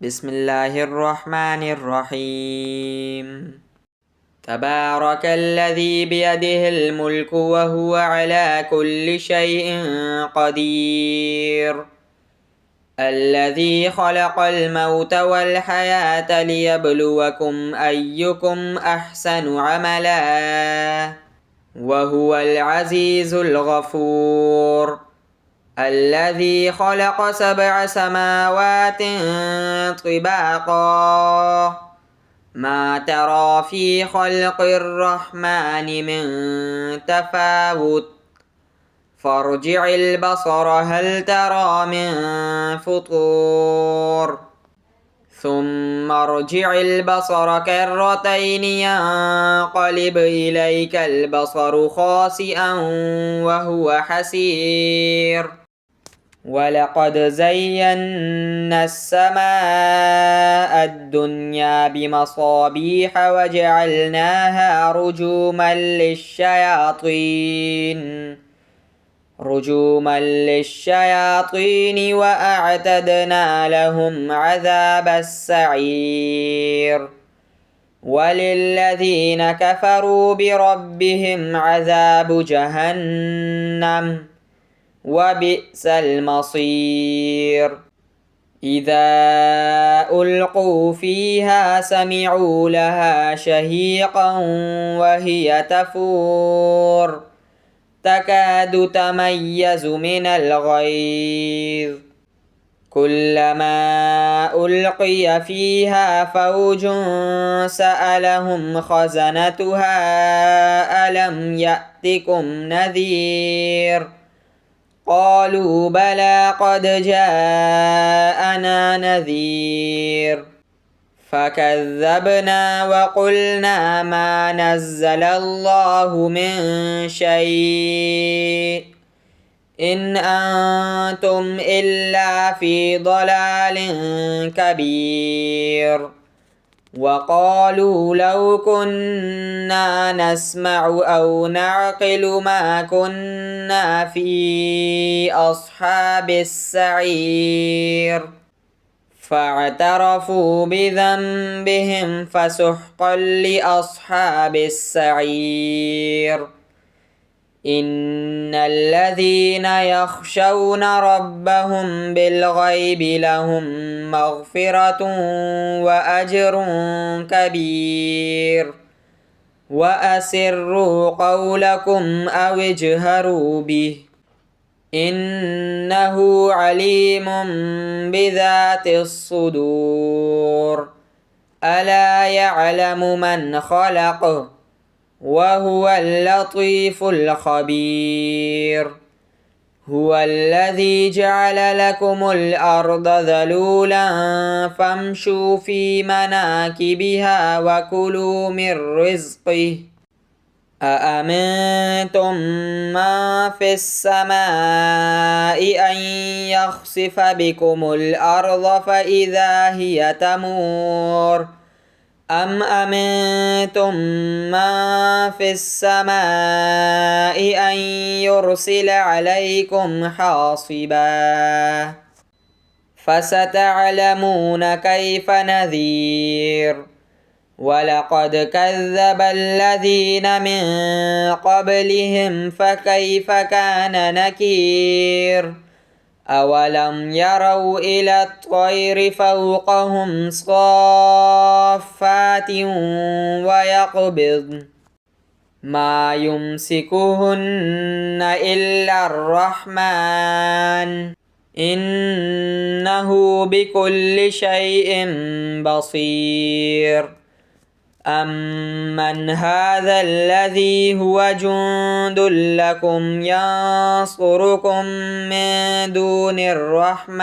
بسم الله الرحمن الرحيم. تبارك الذي بيده الملك وهو على كل شيء قدير. الذي خلق الموت والحياة ليبلوكم أيكم أحسن عملا وهو العزيز الغفور. الذي خلق 7 سماوات طباقا ما ترى في خلق الرحمن من تفاوت فارجع البصر هل ترى من فطور ثم ارجع البصر كرتين ينقلب إليك البصر خاسئا وهو حسير. ولقد زينا السماء الدنيا بمصابيح وجعلناها رجوما للشياطين وأعتدنا لهم عذاب السعير. وللذين كفروا بربهم عذاب جهنم وبئس المصير. إذا ألقوا فيها سمعوا لها شهيقا وهي تفور تكاد تميز من الغيظ. كلما ألقي فيها فوج سألهم خزنتها ألم يأتكم نذير قالوا بلى قد جاءنا نذير فكذبنا وقلنا ما نزل الله من شيء إن أنتم إلا في ضلال كبير. وقالوا لو كنا نسمع أو نعقل ما كنا في أصحاب السعير فاعترفوا بذنبهم فسحقا لأصحاب السعير. إن الذين يخشون ربهم بالغيب لهم مغفرة وأجر كبير. وأسروا قولكم أو اجهروا به إنه عليم بذات الصدور. ألا يعلم من خلق وهو اللطيف الخبير. هو الذي جعل لكم الأرض ذلولا فامشوا في مناكبها وكلوا من رزقه. أأمنتم من في السماء أن يخسف بكم الأرض فإذا هي تمور أم أمنتم من في السماء أن يرسل عليكم حاصبا فستعلمون كيف نذير. ولقد كذب الذين من قبلهم فكيف كان نكير. أولم يروا إلى الطير فوقهم صافات ويقبضن ما يمسكهن إلا الرحمن إنه بكل شيء بصير. أمن هذا الذي هو جند لكم ينصركم من دون الرحمن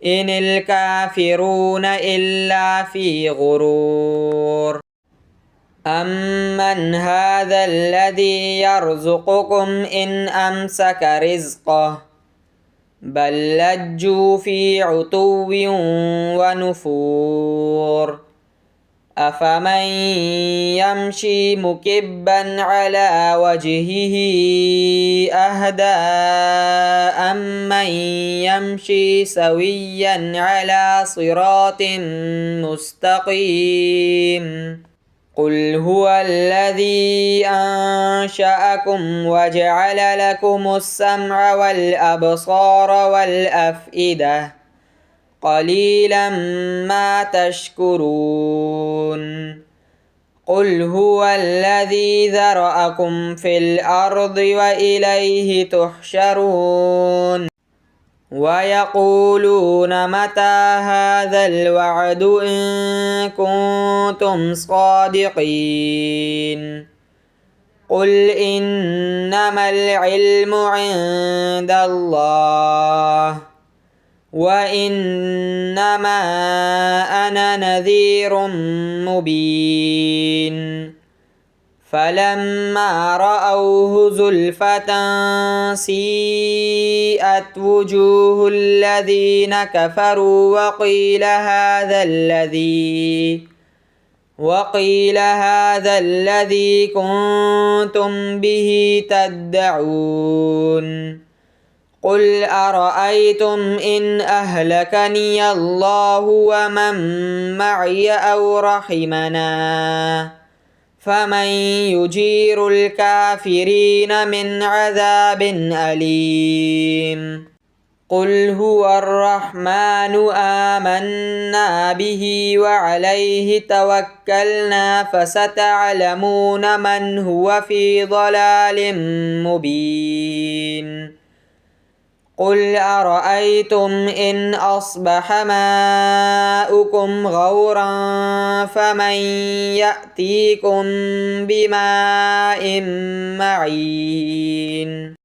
إن الكافرون إلا في غرور. أمن هذا الذي يرزقكم إن أمسك رزقه بل لجوا في عتو ونفور. أفمن يمشي مكبا على وجهه أهدى أمن يمشي سويا على صراط مستقيم قل هو الذي أنشأكم وجعل لكم السمع والأبصار والأفئدة قليلا ما تشكرون قل هو الذي ذرأكم في الأرض وإليه تحشرون ويقولون متى هذا الوعد إن كنتم صادقين قل إنما العلم عند الله وإنما أنا نذير مبين فلما رأوه زلفة سيئت وجوه الذين كفروا وقيل هذا الذي كنتم به تدعون قل أرأيتم إن أهلكني الله ومن معي أو رحمنا فمن يجير الكافرين من عذاب أليم قل هو الرحمن آمنا به وعليه توكلنا فستعلمون من هو في ضلال مبين قل أرأيتم إن أصبح ماؤكم غورا فمن يأتيكم بماء معين